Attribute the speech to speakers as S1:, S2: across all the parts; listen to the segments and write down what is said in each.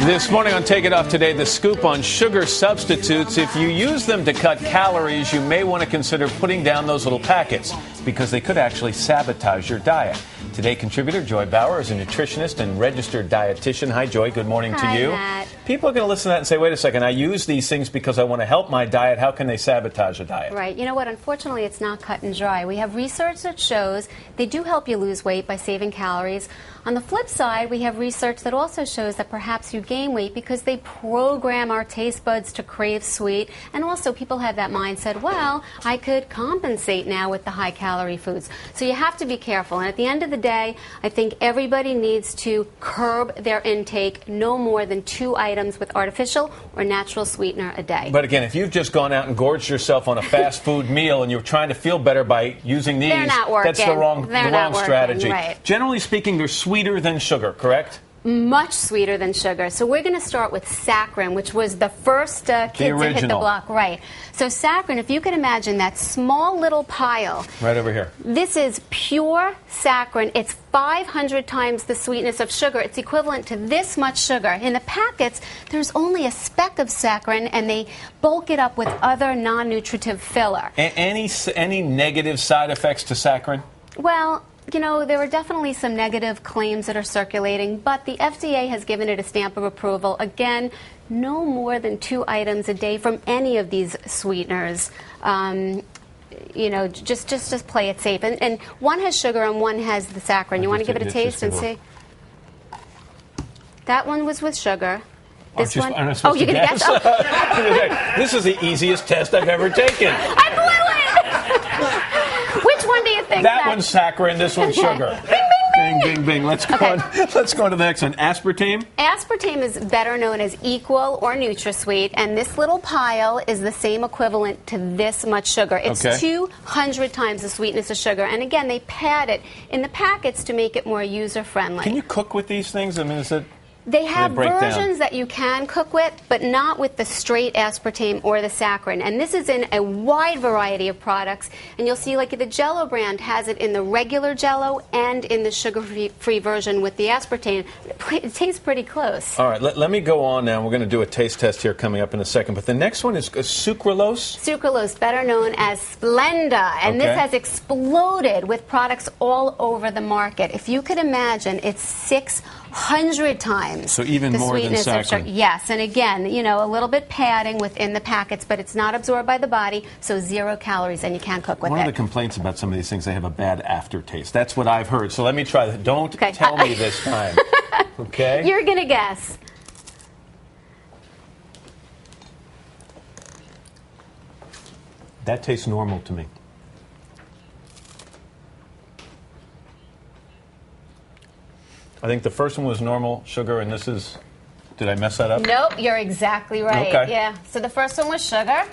S1: This morning on Take It Off Today, the scoop on sugar substitutes. If you use them to cut calories, you may want to consider putting down those little packets because they could actually sabotage your diet. Today, contributor Joy Bauer is a nutritionist and registered dietitian. Hi, Joy. Good morning to you.
S2: Matt.
S1: People are going to listen to that and say, wait a second, I use these things because I want to help my diet. How can they sabotage a diet?
S2: Right. You know what? Unfortunately, it's not cut and dry. We have research that shows they do help you lose weight by saving calories. On the flip side, we have research that also shows that perhaps you gain weight because they program our taste buds to crave sweet. And also, people have that mindset, well, I could compensate now with the high-calorie foods. So you have to be careful. And at the end of the day, I think everybody needs to curb their intake no more than 2 items with artificial or natural sweetener a day.
S1: But again, if you've just gone out and gorged yourself on a fast food meal and you're trying to feel better by using these,
S2: They're not working.
S1: that's the wrong strategy.
S2: Right.
S1: Generally speaking, they're sweeter than sugar, correct?
S2: Much sweeter than sugar. So we're going to start with saccharin, which was the first kid to hit the block. Right. So saccharin, if you can imagine that small little pile.
S1: Right over here.
S2: This is pure saccharin. It's 500 times the sweetness of sugar. It's equivalent to this much sugar. In the packets, there's only a speck of saccharin, and they bulk it up with other non-nutritive filler.
S1: Any negative side effects to saccharin?
S2: Well, you know, there are definitely some negative claims that are circulating, but the FDA has given it a stamp of approval. Again, no more than 2 items a day from any of these sweeteners. You know, just play it safe. And one has sugar and one has the saccharin. You want to give it a taste and see? That one was with sugar. This one? Oh, you're going to guess? Oh.
S1: This is the easiest test I've ever taken.
S2: I blew it! Which one do you think?
S1: That one's saccharin, this one's sugar.
S2: Bing, bing,
S1: bing, bing, bing. Let's go on to the next one. Aspartame?
S2: Aspartame is better known as Equal or NutraSweet, and this little pile is the same equivalent to this much sugar. It's 200 times the sweetness of sugar, and again, they pad it in the packets to make it more user-friendly.
S1: Can you cook with these things? I mean, is it...
S2: They have versions that you can cook with, but not with the straight aspartame or the saccharin. And this is in a wide variety of products. And you'll see, like, the Jell-O brand has it in the regular Jell-O and in the sugar-free version with the aspartame. It tastes pretty close.
S1: All right, let me go on now. We're going to do a taste test here coming up in a second. But the next one is sucralose?
S2: Sucralose, better known as Splenda. And this has exploded with products all over the market. If you could imagine, it's 600 times.
S1: So even
S2: the
S1: more than saccharin.
S2: Yes, and again, you know, a little bit padding within the packets, but it's not absorbed by the body, so 0 calories, and you can't cook with it.
S1: One of the complaints about some of these things, they have a bad aftertaste. That's what I've heard. So let me try that. Don't tell me this time. Okay?
S2: You're going to guess.
S1: That tastes normal to me. I think the first one was normal sugar, and this is... Did I mess that up?
S2: Nope, you're exactly right.
S1: Okay.
S2: Yeah. So the first one was sugar,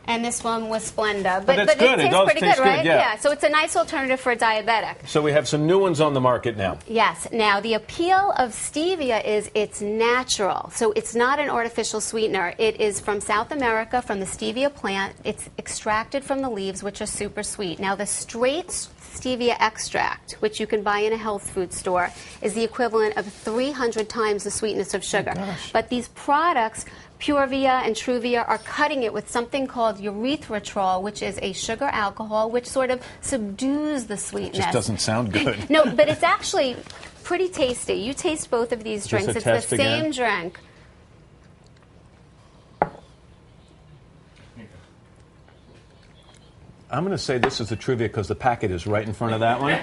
S2: and this one was Splenda.
S1: But it's good.
S2: It tastes pretty good, right?
S1: Yeah.
S2: So it's a nice alternative for a diabetic.
S1: So we have some new ones on the market now.
S2: Yes. Now, the appeal of stevia is it's natural. So it's not an artificial sweetener. It is from South America, from the stevia plant. It's extracted from the leaves, which are super sweet. Now, the straight stevia extract, which you can buy in a health food store, is the equivalent of 300 times the sweetness of sugar. But these products, Purevia and Truvia, are cutting it with something called erythritol, which is a sugar alcohol, which sort of subdues the sweetness.
S1: Just doesn't sound good.
S2: No, but it's actually pretty tasty. You taste both of these drinks. It's the same drink.
S1: I'm going to say this is the Truvia because the packet is right in front of that one.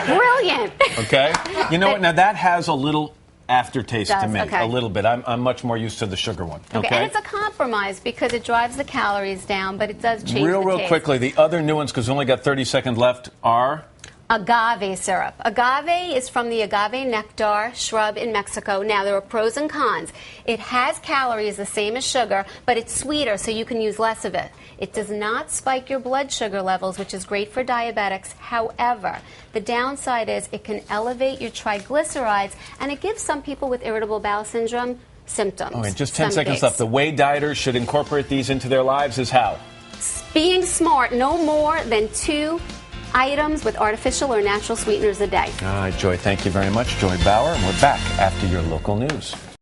S2: Brilliant.
S1: Okay. You know what? Now that has a little aftertaste to me.
S2: Okay.
S1: A little bit. I'm much more used to the sugar one. Okay.
S2: And it's a compromise because it drives the calories down, but it does change the taste.
S1: Real quickly, the other new ones, because we only got 30 seconds left, are...
S2: Agave syrup. Agave is from the agave nectar shrub in Mexico. Now, there are pros and cons. It has calories the same as sugar, but it's sweeter, so you can use less of it. It does not spike your blood sugar levels, which is great for diabetics. However, the downside is it can elevate your triglycerides, and it gives some people with irritable bowel syndrome symptoms.
S1: All right, just 10 seconds left. The way dieters should incorporate these into their lives is how?
S2: Being smart, no more than 2 items with artificial or natural sweeteners a day.
S1: All right, Joy, thank you very much. Joy Bauer, and we're back after your local news.